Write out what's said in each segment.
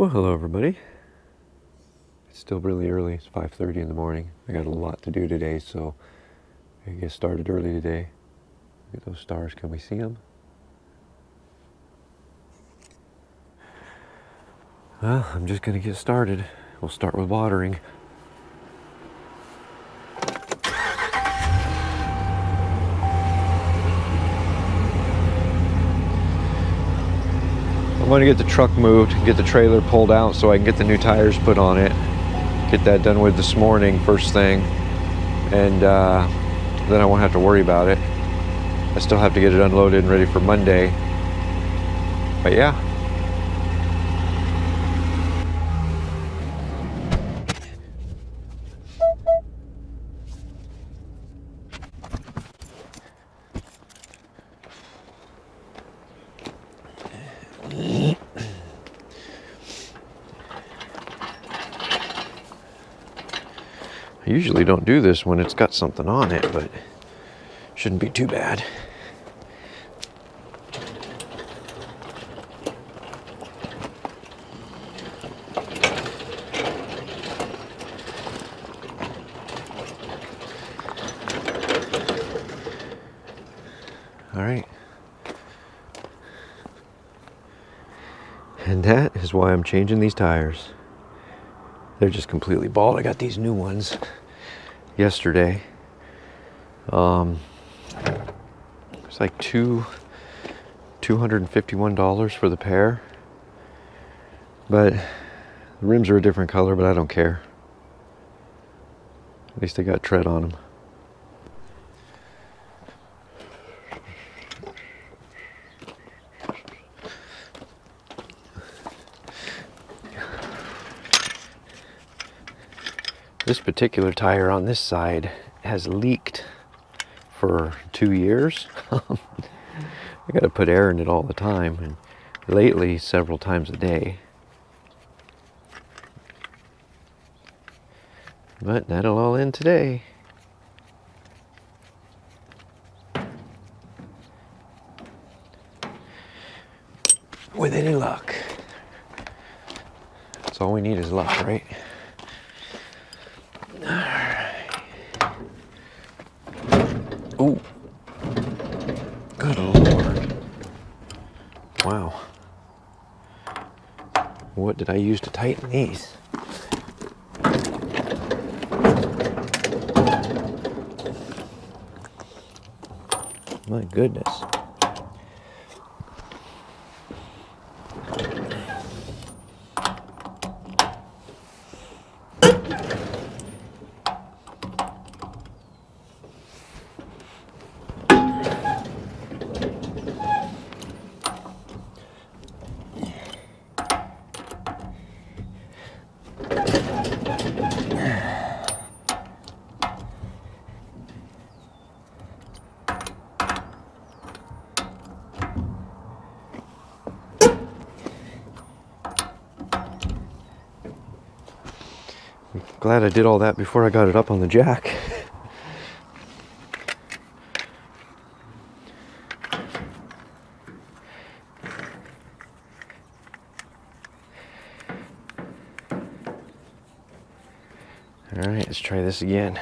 Well, hello everybody. It's still really early. It's 5:30 in the morning. I got a lot to do today, so I get started early today. Look at those stars. Can we see them? Well, I'm just going to get started. We'll start with watering. I'm going to get the truck moved, get the trailer pulled out so I can get the new tires put on it. Get that done with this morning, first thing. And then I won't have to worry about it. I still have to get it unloaded and ready for Monday. But yeah. I usually don't do this when it's got something on it, but shouldn't be too bad. All right. And that is why I'm changing these tires. They're just completely bald. I got these new ones yesterday. It's like $251 for the pair. But the rims are a different color, but I don't care. At least they got tread on them. This particular tire on this side has leaked for 2 years. I gotta put air in it all the time, and lately several times a day. But that'll all end today. With any luck. That's all we need is luck, right? Ooh. Good Lord. Wow. What did I use to tighten these? My goodness. Glad I did all that before I got it up on the jack. All right, let's try this again.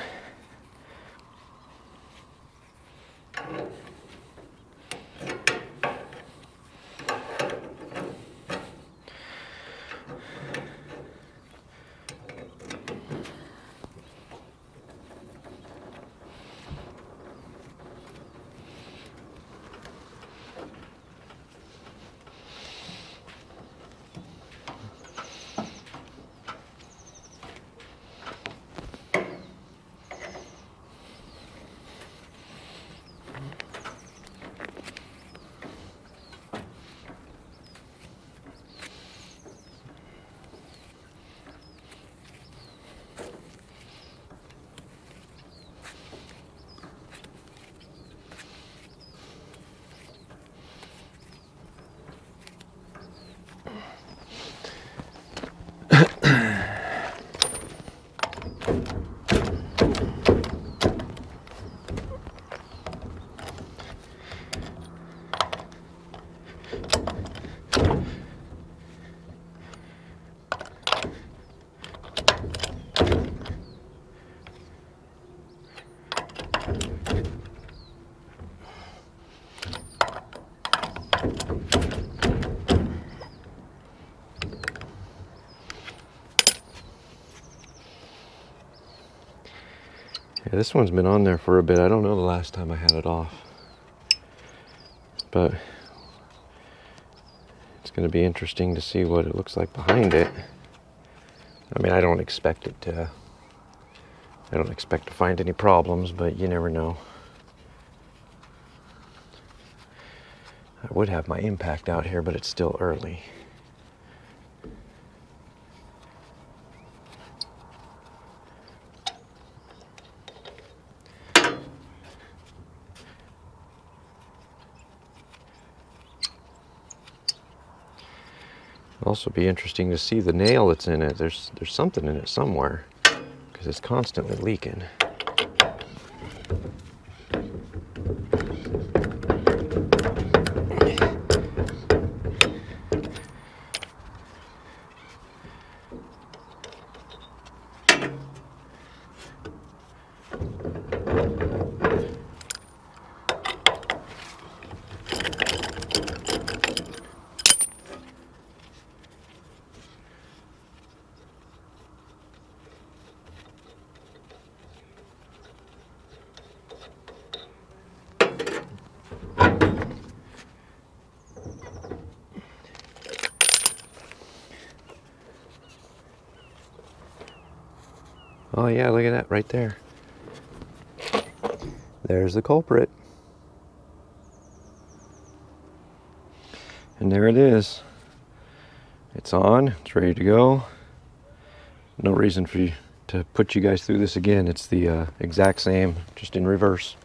Yeah, this one's been on there for a bit. I don't know the last time I had it off, but it's going to be interesting to see what it looks like behind it. I mean, I don't expect to find any problems, but you never know. I would have my impact out here, but it's still early. It'll also be interesting to see the nail that's in it. There's something in it somewhere, because it's constantly leaking. Oh yeah, look at that right there. There's the culprit. And there it is. It's on, it's ready to go. No reason for you to put you guys through this again. It's the exact same, just in reverse.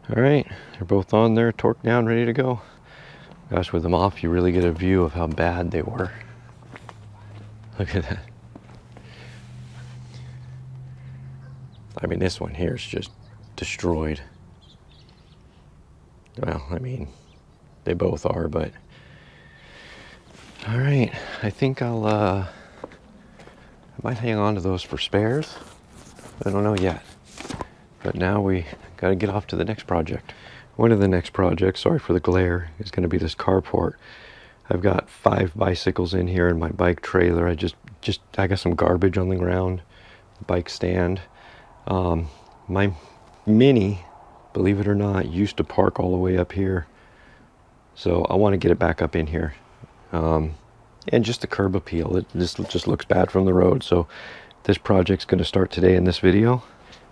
All right, they're both on there, torqued down, ready to go. Gosh, with them off, you really get a view of how bad they were. Look at that. I mean, this one here is just destroyed. Well, I mean, they both are, but... All right, I think I might hang on to those for spares. I don't know yet. But now we gotta get off to the next project. One of the next projects, sorry for the glare, is gonna be this carport. I've got 5 bicycles in here in my bike trailer. I got some garbage on the ground, bike stand. My Mini, believe it or not, used to park all the way up here. So I want to get it back up in here. And just the curb appeal, this just looks bad from the road. So this project's going to start today in this video.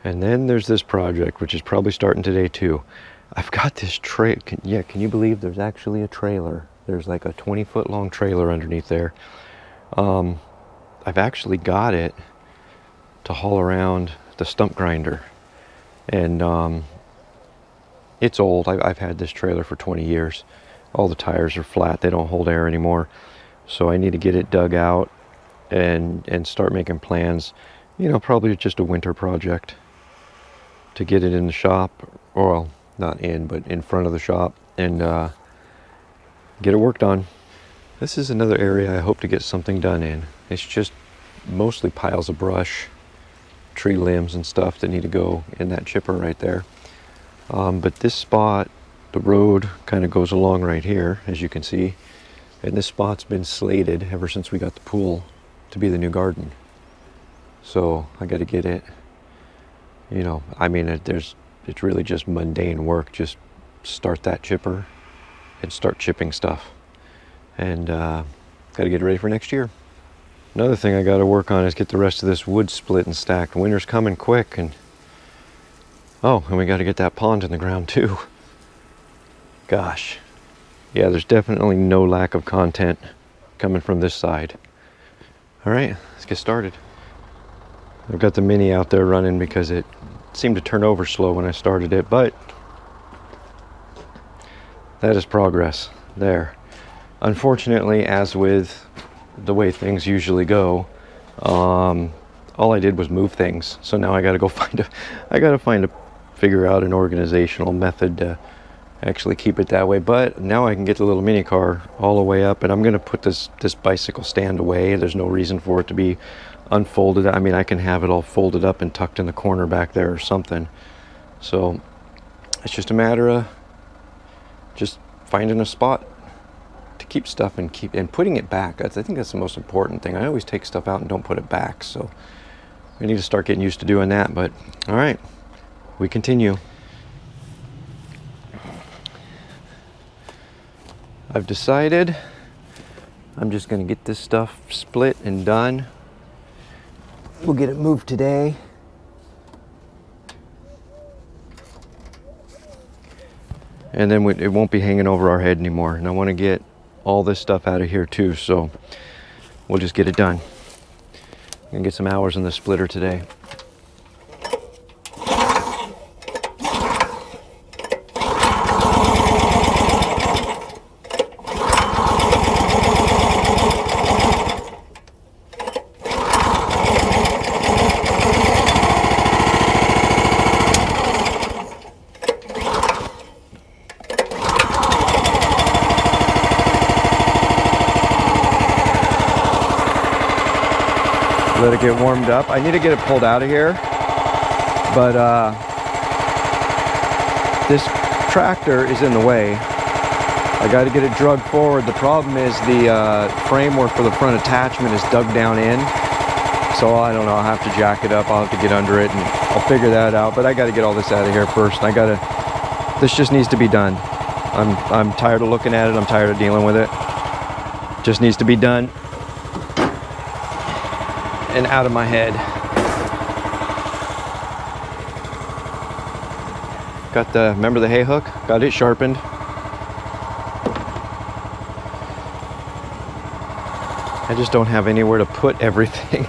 And then there's this project, which is probably starting today too. I've got this can you believe there's actually a trailer? There's like a 20-foot long trailer underneath there. I've actually got it to haul around the stump grinder. And it's old. I've had this trailer for 20 years. All the tires are flat. They don't hold air anymore. So I need to get it dug out and start making plans. You know, probably just a winter project to get it in the shop, or well, not in, but in front of the shop, and get it worked on. This is another area I hope to get something done in. It's just mostly piles of brush, tree limbs and stuff that need to go in that chipper right there. But this spot, the road kind of goes along right here, as you can see, and this spot's been slated ever since we got the pool to be the new garden. So I got to get it, you know, I mean, it's really just mundane work. Just start that chipper and start chipping stuff, and got to get it ready for next year. Another thing I got to work on is get the rest of this wood split and stacked. Winter's coming quick, and we got to get that pond in the ground too. Gosh, yeah, there's definitely no lack of content coming from this side. All right, let's get started. I've got the Mini out there running because it seemed to turn over slow when I started it, but that is progress there. Unfortunately, as with the way things usually go, all I did was move things. So now I got to go figure out an organizational method to actually keep it that way. But now I can get the little mini car all the way up, and I'm going to put this bicycle stand away. There's no reason for it to be unfolded. I mean, I can have it all folded up and tucked in the corner back there or something. So it's just a matter of just finding a spot to keep stuff and putting it back. I think that's the most important thing. I always take stuff out and don't put it back. So I need to start getting used to doing that, but all right, we continue. I've decided I'm just gonna get this stuff split and done. We'll get it moved today. And then it won't be hanging over our head anymore. And I want to get all this stuff out of here too, so we'll just get it done. And get some hours in the splitter today. Let it get warmed up. I need to get it pulled out of here, but this tractor is in the way. I got to get it dragged forward. The problem is the framework for the front attachment is dug down in, so I don't know, I'll have to jack it up. I'll have to get under it and I'll figure that out, but I got to get all this out of here first. This just needs to be done. I'm tired of looking at it. I'm tired of dealing with it. Just needs to be done and out of my head. Remember the hay hook? Got it sharpened. I just don't have anywhere to put everything.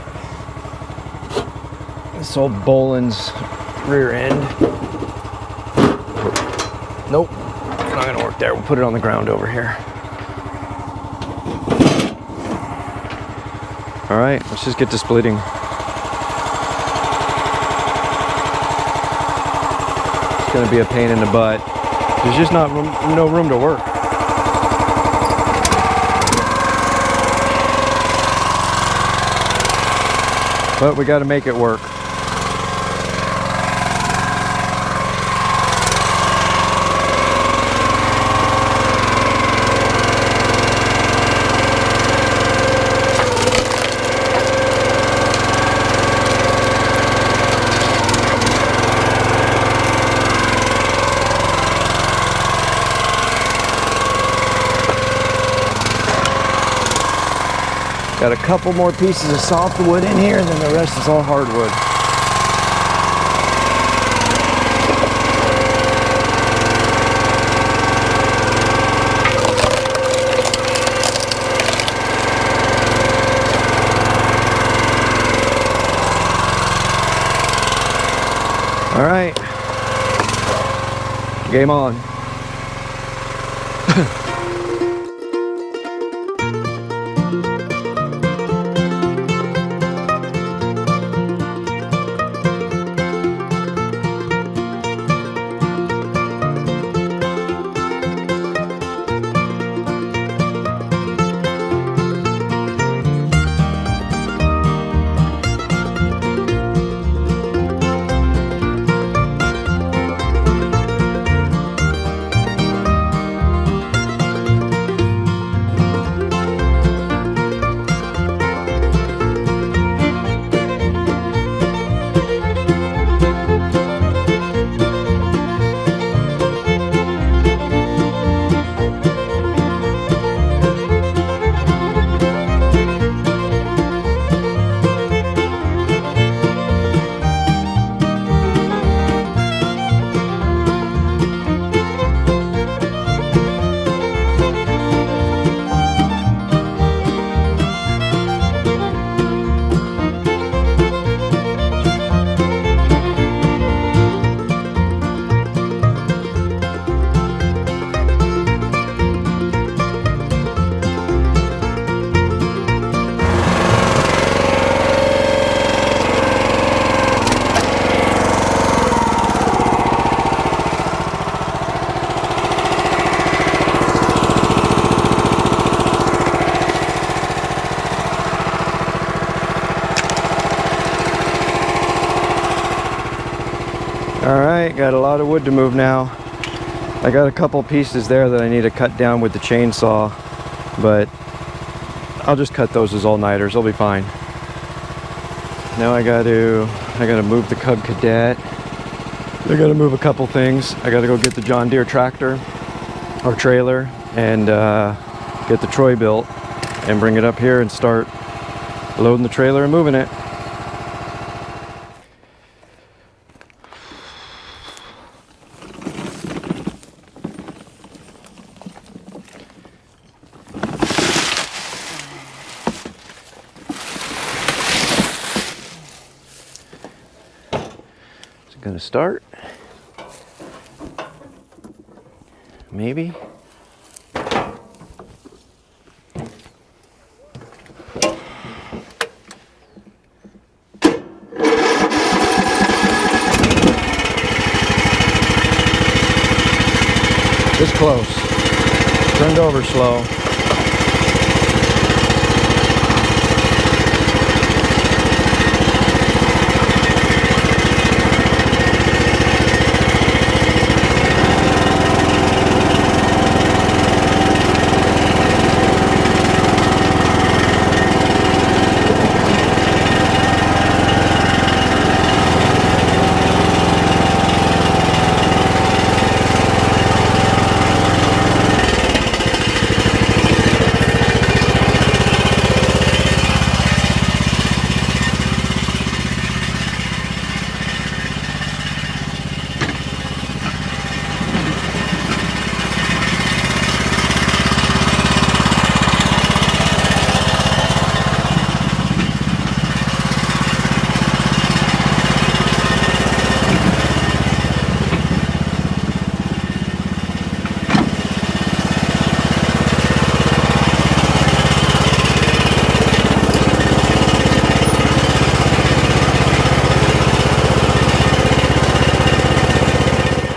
This old Bolin's rear end. Nope, it's not gonna work there. We'll put it on the ground over here. All right, let's just get to splitting. It's gonna be a pain in the butt. There's just no room to work. But we gotta make it work. Got a couple more pieces of softwood in here, and then the rest is all hardwood. All right, game on. Alright, got a lot of wood to move now. I got a couple pieces there that I need to cut down with the chainsaw, but I'll just cut those as all-nighters, they'll be fine. now I gotta move the Cub Cadet. I gotta move a couple things. I gotta go get the John Deere tractor or trailer and get the Troy built and bring it up here and start loading the trailer and moving it. Is it gonna start? Maybe. This close. Turned over slow.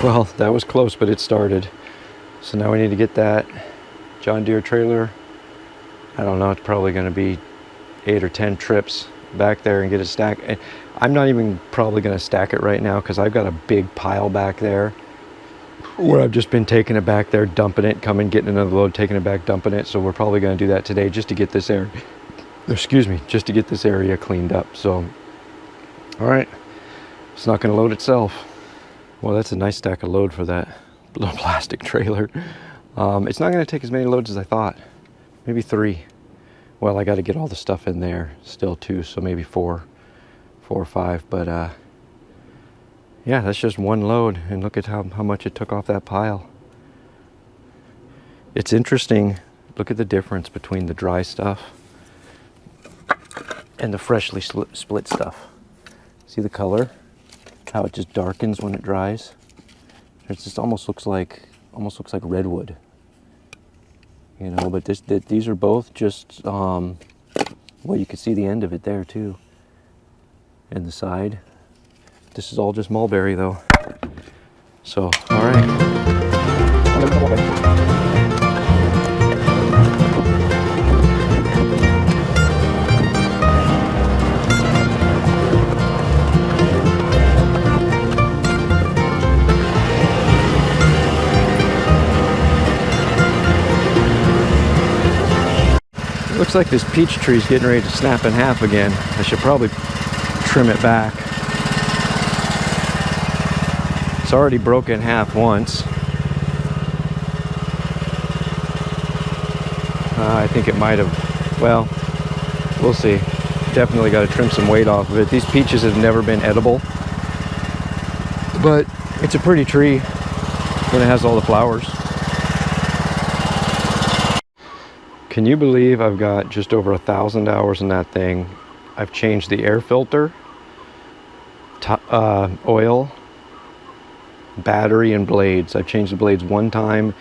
Well, that was close, but it started. So now we need to get that John Deere trailer. I don't know, it's probably going to be 8 or 10 trips back there and get it stacked. And I'm not even probably going to stack it right now because I've got a big pile back there where I've just been taking it back there, dumping it, coming, getting another load, taking it back, dumping it. So we're probably going to do that today just to get this area, just to get this area cleaned up. So, all right, it's not going to load itself. Well, that's a nice stack of load for that little plastic trailer. It's not going to take as many loads as I thought. Maybe 3. Well, I got to get all the stuff in there still too, so maybe 4 or 5. But yeah, that's just one load, and look at how much it took off that pile. It's interesting. Look at the difference between the dry stuff and the freshly split stuff. See the color? How it just darkens when it dries. It just almost looks like redwood, you know. But these are both just well, you can see the end of it there too, and the side. This is all just mulberry though. So all right. Looks like this peach tree is getting ready to snap in half again. I should probably trim it back. It's already broken in half once. I think it might have, well, we'll see. Definitely got to trim some weight off of it. These peaches have never been edible, but it's a pretty tree when it has all the flowers. Can you believe I've got just over 1,000 hours in that thing? I've changed the air filter, oil, battery, and blades. I've changed the blades one time.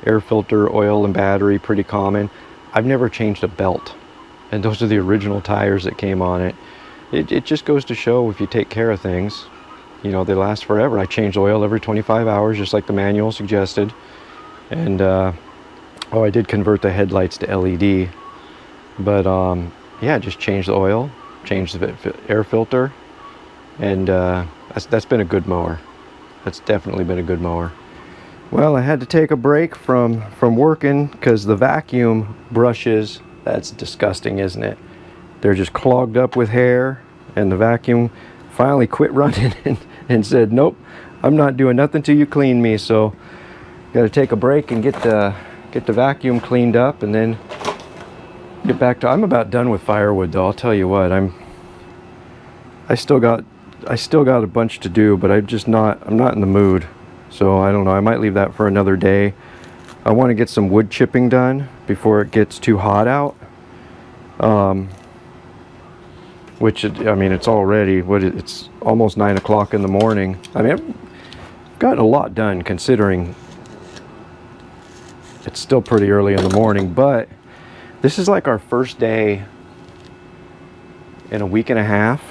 Air filter, oil, and battery, pretty common. I've never changed a belt. And those are the original tires that came on it. It just goes to show if you take care of things, you know, they last forever. I change oil every 25 hours, just like the manual suggested. And, oh, I did convert the headlights to LED, but yeah, just changed the oil, changed the air filter, and that's been a good mower. That's definitely been a good mower. Well, I had to take a break from working because the vacuum brushes, that's disgusting, isn't it? They're just clogged up with hair, and the vacuum finally quit running and said, nope, I'm not doing nothing till you clean me. So got to take a break and get the vacuum cleaned up, and then get back to. I'm about done with firewood though. I'll tell you what, I still got a bunch to do, but I'm not in the mood. So I don't know, I might leave that for another day. I want to get some wood chipping done before it gets too hot out. I mean, it's already, it's almost 9 o'clock in the morning. I mean, I've gotten a lot done considering it's still pretty early in the morning, but this is like our first day in a week and a half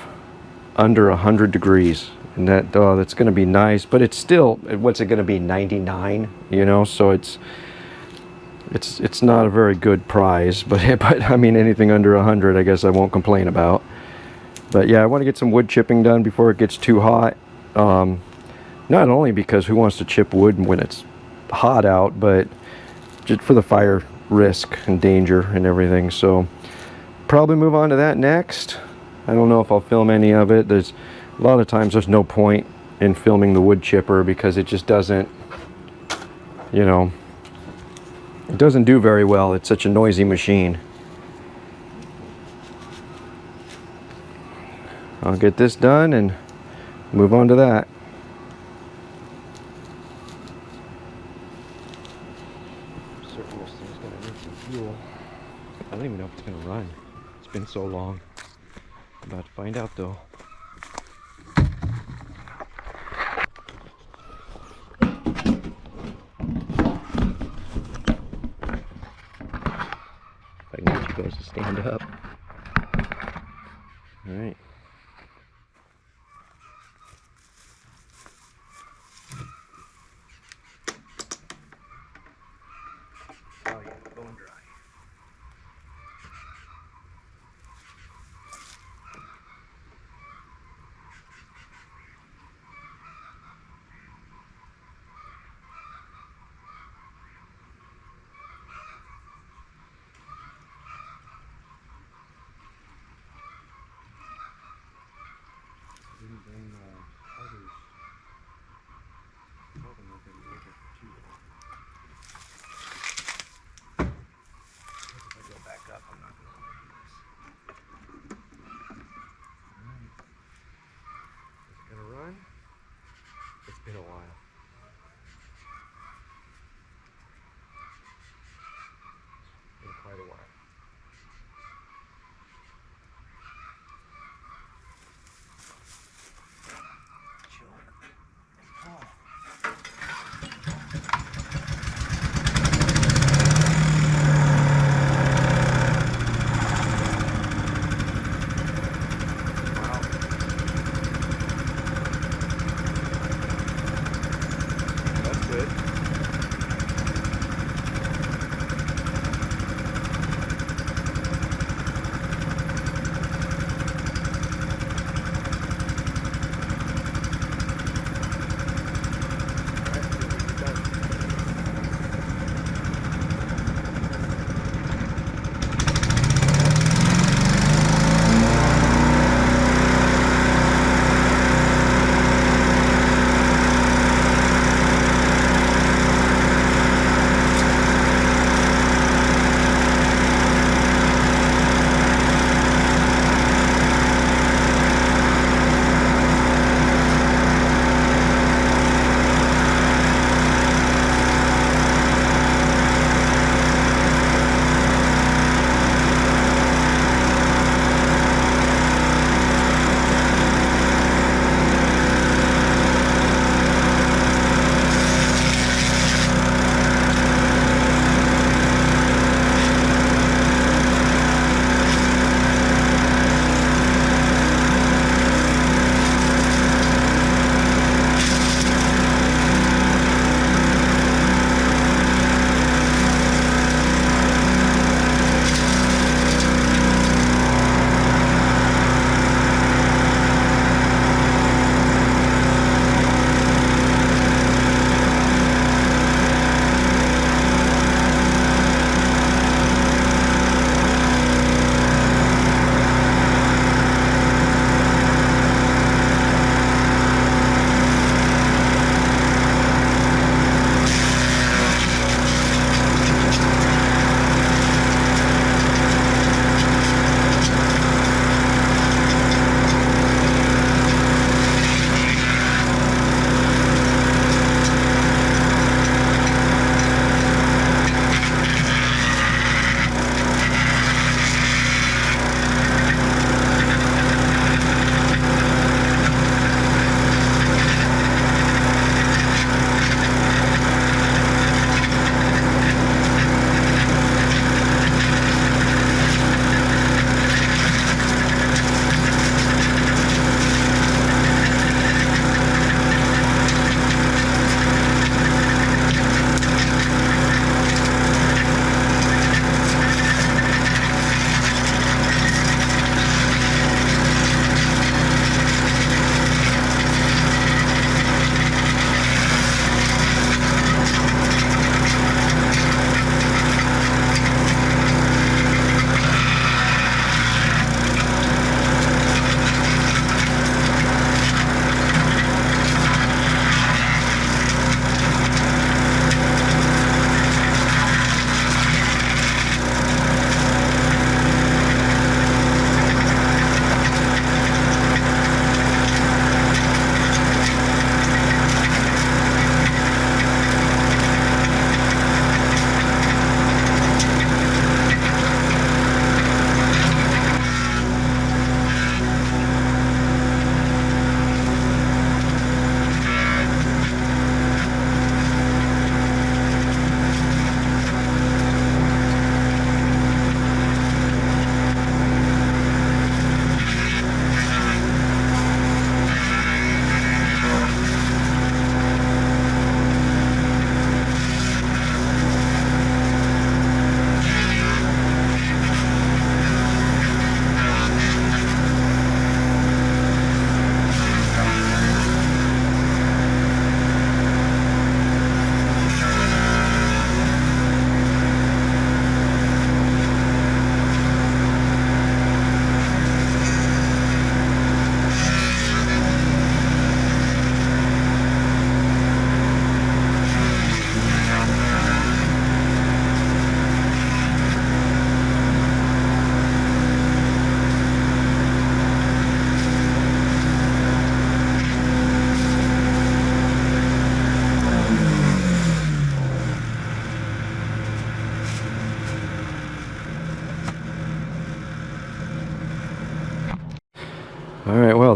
under 100 degrees. And that's going to be nice, but it's still, what's it going to be, 99, you know? So it's not a very good prize, but I mean, anything under 100, I guess I won't complain about. But yeah, I want to get some wood chipping done before it gets too hot. Not only because who wants to chip wood when it's hot out, but just for the fire risk and danger and everything. So probably move on to that next. I don't know if I'll film any of it. There's a lot of times there's no point in filming the wood chipper because it just doesn't, you know, it doesn't do very well. It's such a noisy machine. I'll get this done and move on to that. Certain this thing's gonna need some fuel. I don't even know if it's gonna run. It's been so long. I'm about to find out though. If I can get you guys to stand up. All right. Oh yeah, bone dry.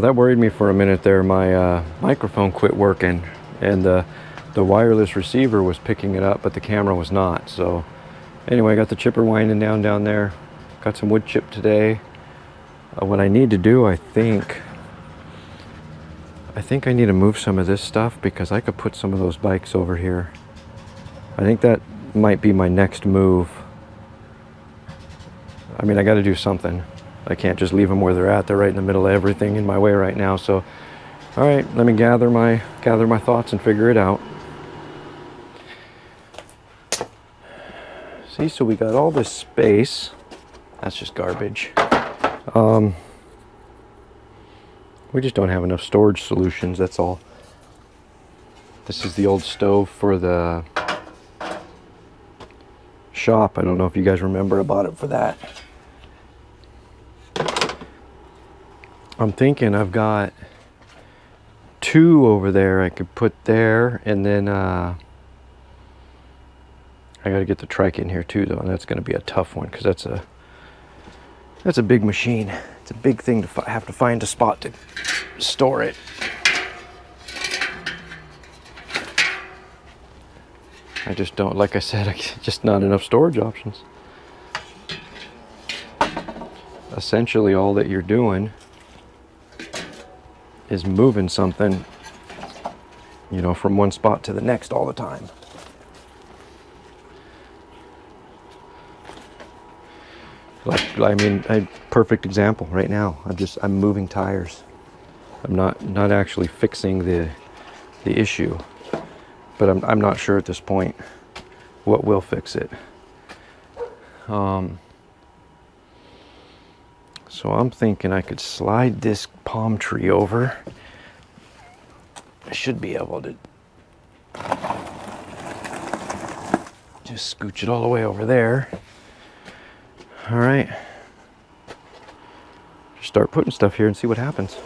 that worried me for a minute there. My microphone quit working, and the wireless receiver was picking it up, but the camera was not. So anyway, I got the chipper winding down there. Got some wood chip today. What I need to do, I think I need to move some of this stuff because I could put some of those bikes over here. I think that might be my next move. I mean, I got to do something. I can't just leave them where they're at. They're right in the middle of everything in my way right now. So, all right, let me gather my thoughts and figure it out. See, so we got all this space. That's just garbage. We just don't have enough storage solutions, that's all. This is the old stove for the shop. I don't know if you guys remember, I bought it for that. I'm thinking I've got 2 over there I could put there, and then I gotta get the trike in here too though, and that's gonna be a tough one because that's a big machine. It's a big thing to have to find a spot to store it. I just don't, like I said, just not enough storage options. Essentially all that you're doing is moving something, you know, from one spot to the next all the time. Like, I mean, a perfect example right now. I'm moving tires. I'm not actually fixing the issue, but I'm not sure at this point what will fix it. So I'm thinking I could slide this palm tree over. I should be able to just scooch it all the way over there. All right, just start putting stuff here and see what happens.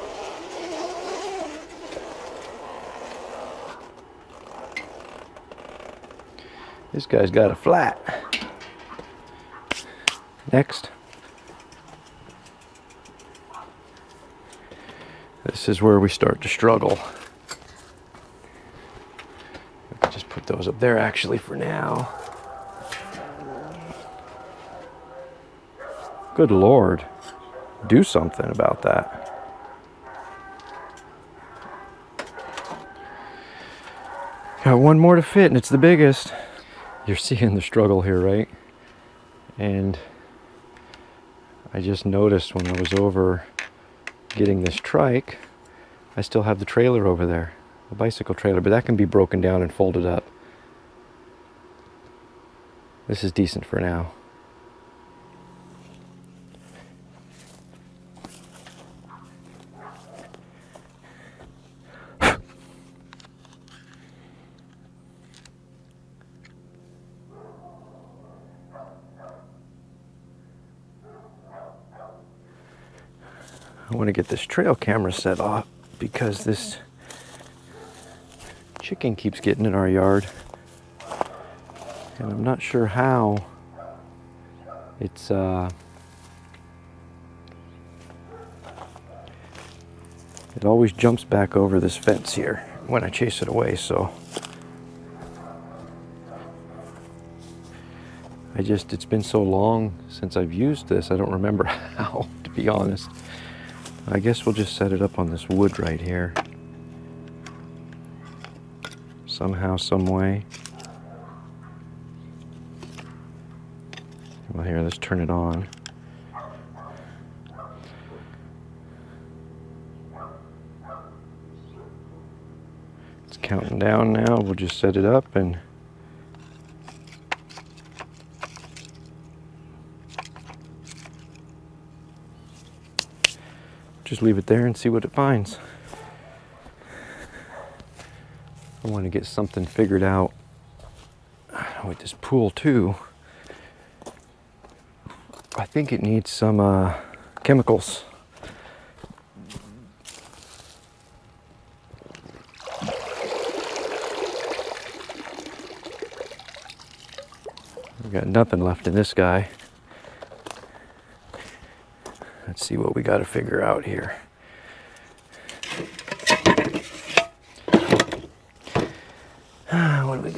This guy's got a flat. Next. This is where we start to struggle. We can just put those up there actually for now. Good Lord, do something about that. Got one more to fit and it's the biggest. You're seeing the struggle here, right? And I just noticed when I was over getting this trike, I still have the trailer over there, the bicycle trailer, but that can be broken down and folded up. This is decent for now. I want to get this trail camera set off because this chicken keeps getting in our yard. And I'm not sure how it's it always jumps back over this fence here when I chase it away, so it's been so long since I've used this, I don't remember how, to be honest. I guess we'll just set it up on this wood right here. Somehow, some way. Well, here, let's turn it on. It's counting down now. We'll just set it up and just leave it there and see what it finds. I want to get something figured out with this pool too. I think it needs some chemicals. We've got nothing left in this guy. Let's see what we got to figure out here.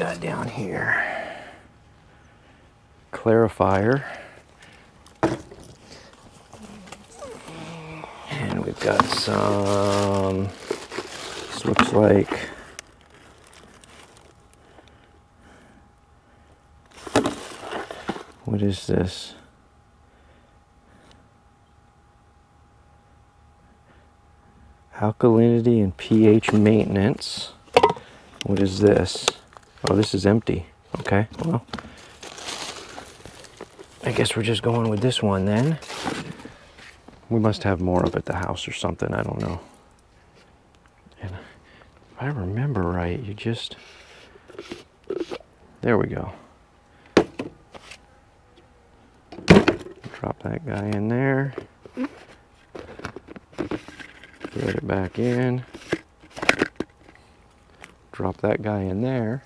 got down here? Clarifier. And we've got some, this looks like, what is this? Alkalinity and pH maintenance. What is this? Oh, this is empty. Okay, well, I guess we're just going with this one then. We must have more up at the house or something, I don't know. And if I remember right, you just, there we go. Drop that guy in there. Thread it back in. Drop that guy in there.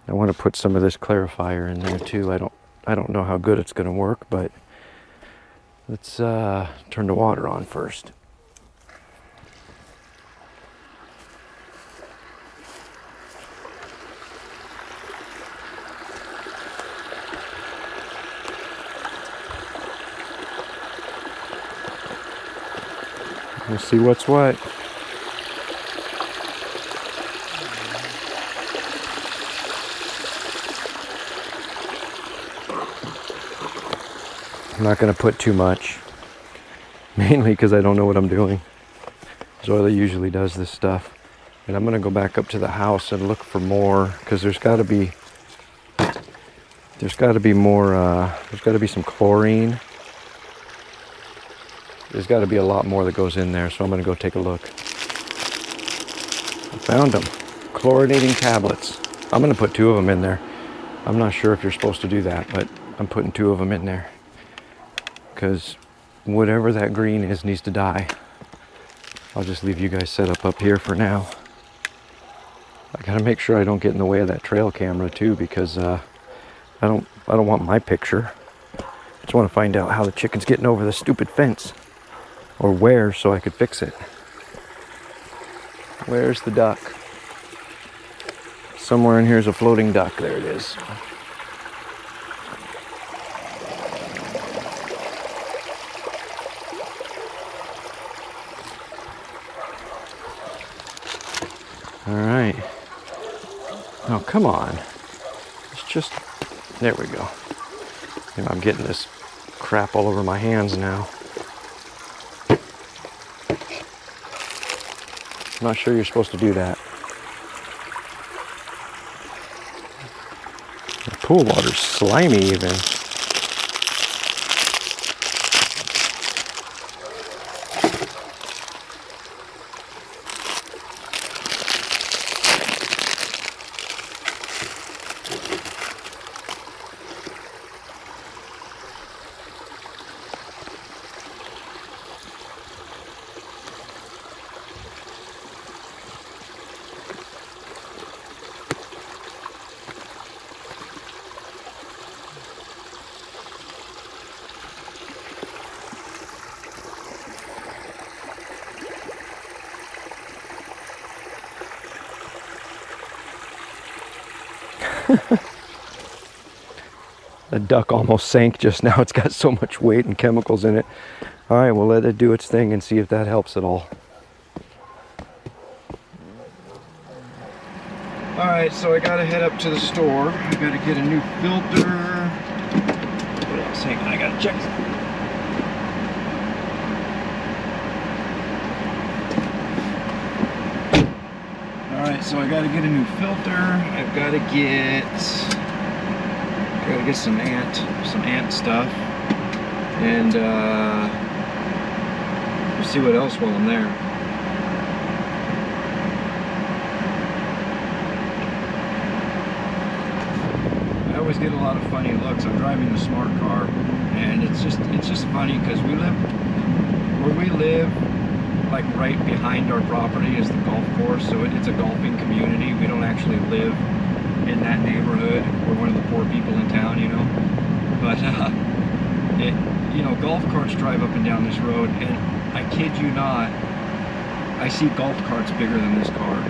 I want to put some of this clarifier in there too. I don't know how good it's going to work, but let's turn the water on first. We'll see what's what. I'm not going to put too much, mainly because I don't know what I'm doing. Zoila usually does this stuff. And I'm going to go back up to the house and look for more, because there's got to be more, there's got to be some chlorine. There's got to be a lot more that goes in there, so I'm going to go take a look. I found them. Chlorinating tablets. I'm going to put 2 of them in there. I'm not sure if you're supposed to do that, but I'm putting 2 of them in there. Because whatever that green is needs to die. I'll just leave you guys set up here for now. I got to make sure I don't get in the way of that trail camera too, because I don't want my picture. I just want to find out how the chicken's getting over the stupid fence. Or where, so I could fix it. Where's the duck? Somewhere in here is a floating duck. There it is. All right. Oh, come on. It's just, there we go. You know, I'm getting this crap all over my hands now. I'm not sure you're supposed to do that. The pool water's slimy even. The duck almost sank just now. It's got so much weight and chemicals in it. All right, we'll let it do its thing and see if that helps at all. All right, so I gotta head up to the store. I gotta get a new filter. What else? Hang on, I gotta check. All right, so I gotta get a new filter. I've gotta get some ant stuff, and we'll see what else while I'm there. I always get a lot of funny looks. I'm driving the smart car, and it's just funny because where we live, like right behind our property is the golf course, so it's a golfing community. We don't actually live in that neighborhood. We're one of the poor people in town, you know. But you know, golf carts drive up and down this road, and I kid you not, I see golf carts bigger than this car.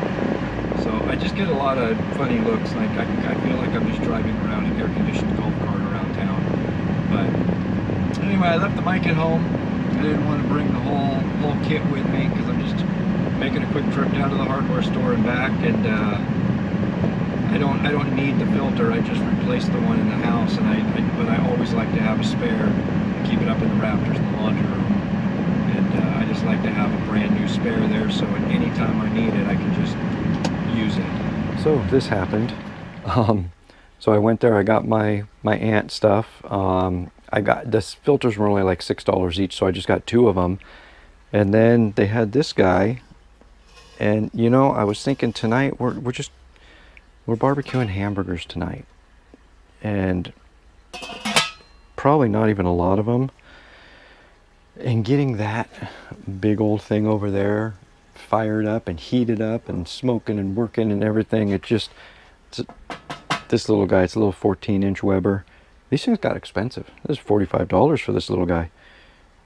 So I just get a lot of funny looks. Like I feel like I'm just driving around an air-conditioned golf cart around town. But anyway, I left the mic at home. I didn't want to bring the whole kit with me because I'm just making a quick trip down to the hardware store and back, and I don't need the filter. I just replaced the one in the house, and but I always like to have a spare to keep it up in the rafters in the laundry room. And I just like to have a brand new spare there, so at any time I need it, I can just use it. So this happened. So I went there. I got my aunt stuff. I got this filters were only like $6 each, so I just got 2 of them. And then they had this guy, and you know, I was thinking tonight we're barbecuing hamburgers tonight, and probably not even a lot of them. And getting that big old thing over there fired up and heated up and smoking and working and everything, this little guy, it's a little 14-inch Weber. These things got expensive. This is $45 for this little guy.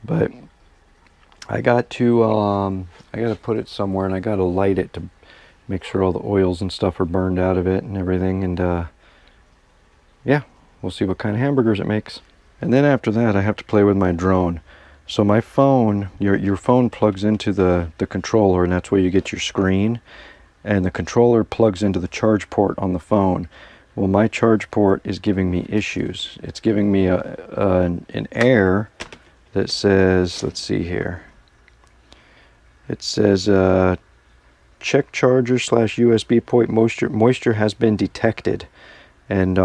But I got to put it somewhere, and I got to light it to make sure all the oils and stuff are burned out of it and everything. And yeah, we'll see what kind of hamburgers it makes. And then after that, I have to play with my drone. So my phone, your phone plugs into the controller, and that's where you get your screen. And the controller plugs into the charge port on the phone. Well, my charge port is giving me issues. It's giving me an error that says, let's see here. It says check charger / USB port moisture has been detected. And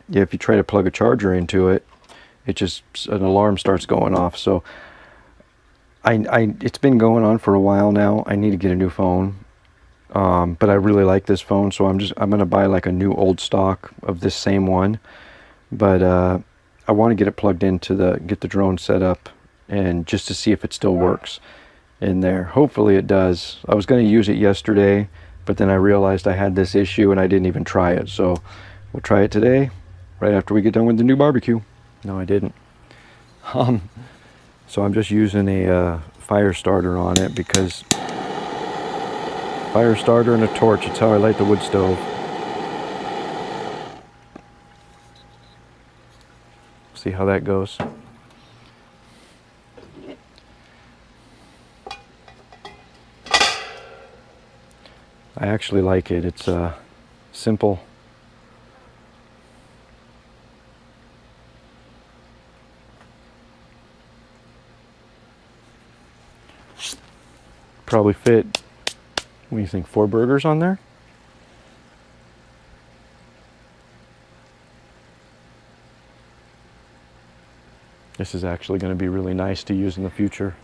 yeah, if you try to plug a charger into it, an alarm starts going off. So it's been going on for a while now. I need to get a new phone. But I really like this phone, so I'm gonna buy like a new old stock of this same one. But I want to get it plugged into get the drone set up, and just to see if it still works in there. Hopefully it does. I was gonna use it yesterday, but then I realized I had this issue and I didn't even try it. So we'll try it today, right after we get done with the new barbecue. No, I didn't. So I'm just using a fire starter on it, because fire starter and a torch, it's how I light the wood stove. See how that goes. I actually like it. It's simple. Probably fit, what do you think, 4 burgers on there? This is actually going to be really nice to use in the future.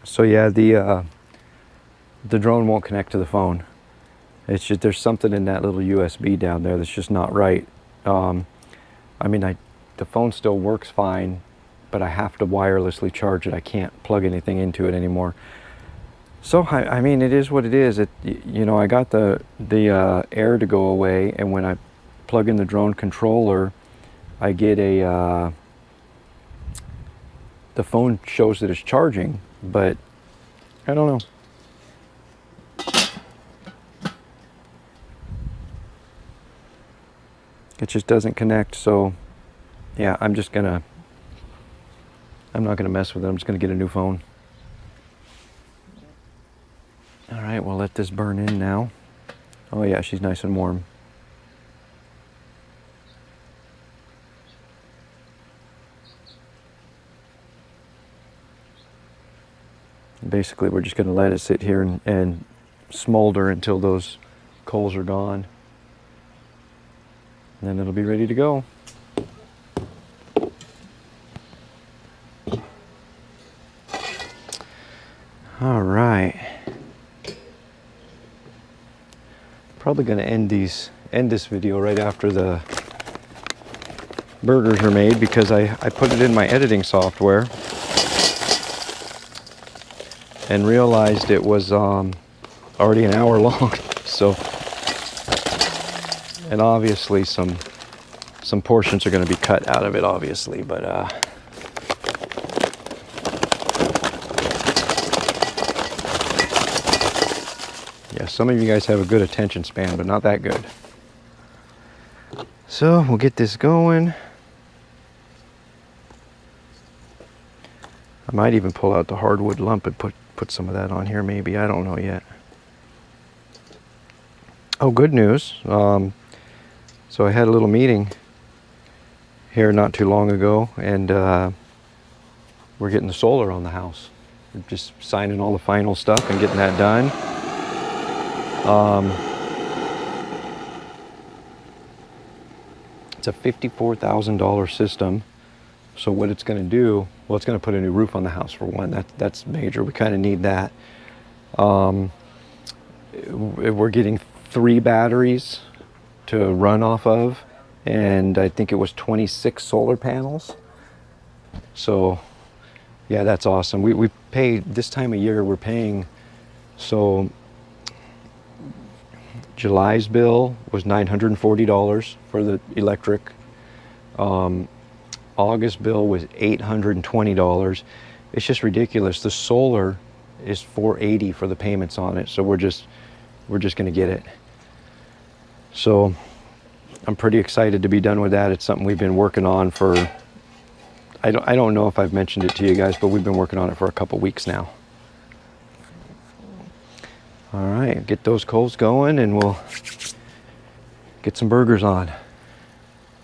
So yeah, the drone won't connect to the phone. It's just, there's something in that little USB down there that's just not right. I mean, the phone still works fine, but I have to wirelessly charge it. I can't plug anything into it anymore. So I mean, it is what it is. You know, I got the air to go away, and when I plug in the drone controller, I get the phone shows that it's charging, but I don't know. It just doesn't connect. So yeah, I'm not gonna mess with it. I'm just gonna get a new phone. All right, we'll let this burn in now. Oh yeah, she's nice and warm. Basically, we're just gonna let it sit here and smolder until those coals are gone. And then it'll be ready to go. All right. Probably going to end this video right after the burgers are made, because I put it in my editing software and realized it was already an hour long. So, and obviously some portions are going to be cut out of it, obviously, but Yeah, some of you guys have a good attention span, but not that good. So we'll get this going. I might even pull out the hardwood lump and put some of that on here maybe. I don't know yet. Oh, good news. So I had a little meeting here not too long ago, and we're getting the solar on the house. We're just signing all the final stuff and getting that done. It's a $54,000 system. So what it's going to do, well, it's going to put a new roof on the house for one. That's major. We kind of need that. We're getting 3 batteries to run off of, and I think it was 26 solar panels. So yeah, that's awesome. We pay this time of year, we're paying, so July's bill was $940 for the electric. August bill was $820. It's just ridiculous. The solar is $480 for the payments on it. So we're just going to get it. So I'm pretty excited to be done with that. It's something we've been working on for, I don't know if I've mentioned it to you guys, but we've been working on it for a couple weeks now. All right, get those coals going and we'll get some burgers on.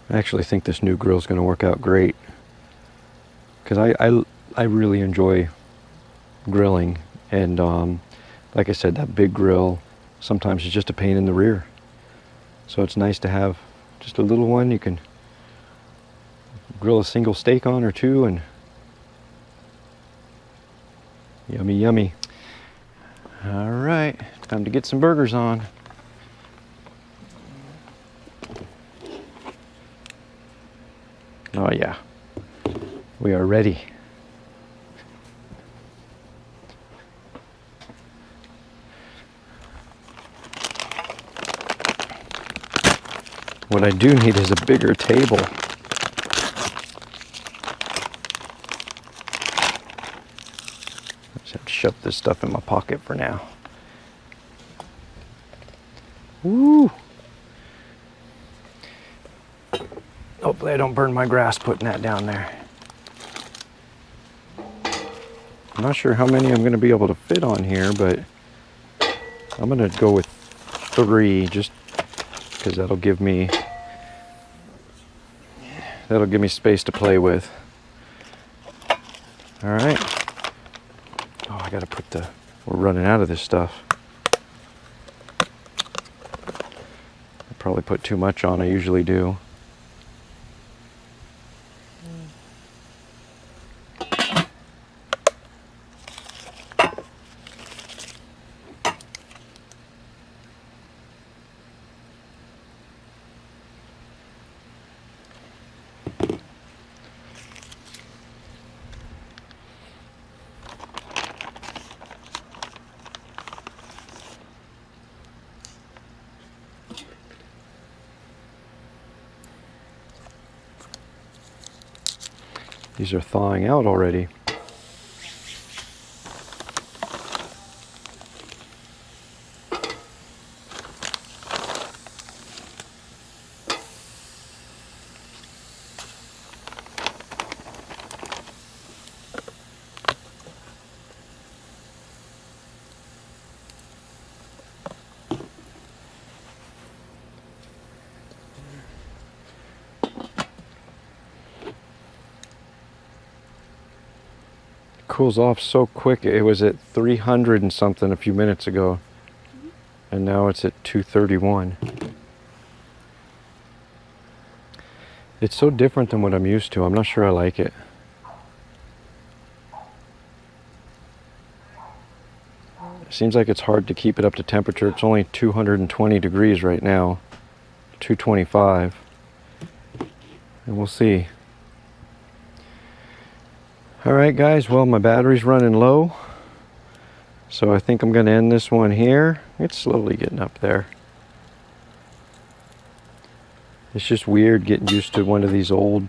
I actually think this new grill is going to work out great, because I really enjoy grilling, and like I said, that big grill sometimes is just a pain in the rear. So it's nice to have just a little one you can grill a single steak on or two, and yummy, yummy. All right, time to get some burgers on. Oh yeah, we are ready. What I do need is a bigger table. Just have to shove this stuff in my pocket for now. Woo! Hopefully I don't burn my grass putting that down there. I'm not sure how many I'm going to be able to fit on here, but I'm going to go with 3 just because that'll give me space to play with. All right. Oh, I got to put we're running out of this stuff. I probably put too much on. I usually do. These are thawing out already. Cools off so quick. It was at 300 and something a few minutes ago, and now it's at 231. It's so different than what I'm used to. I'm not sure I like it. It seems like it's hard to keep it up to temperature. It's only 220 degrees right now, 225, and we'll see. All right, guys, well, my battery's running low, so I think I'm going to end this one here. It's slowly getting up there. It's just weird getting used to one of these old.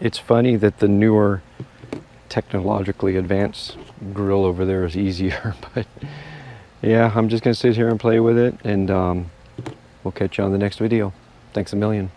It's funny that the newer technologically advanced grill over there is easier, but Yeah, I'm just gonna sit here and play with it, and we'll catch you on the next video. Thanks a million.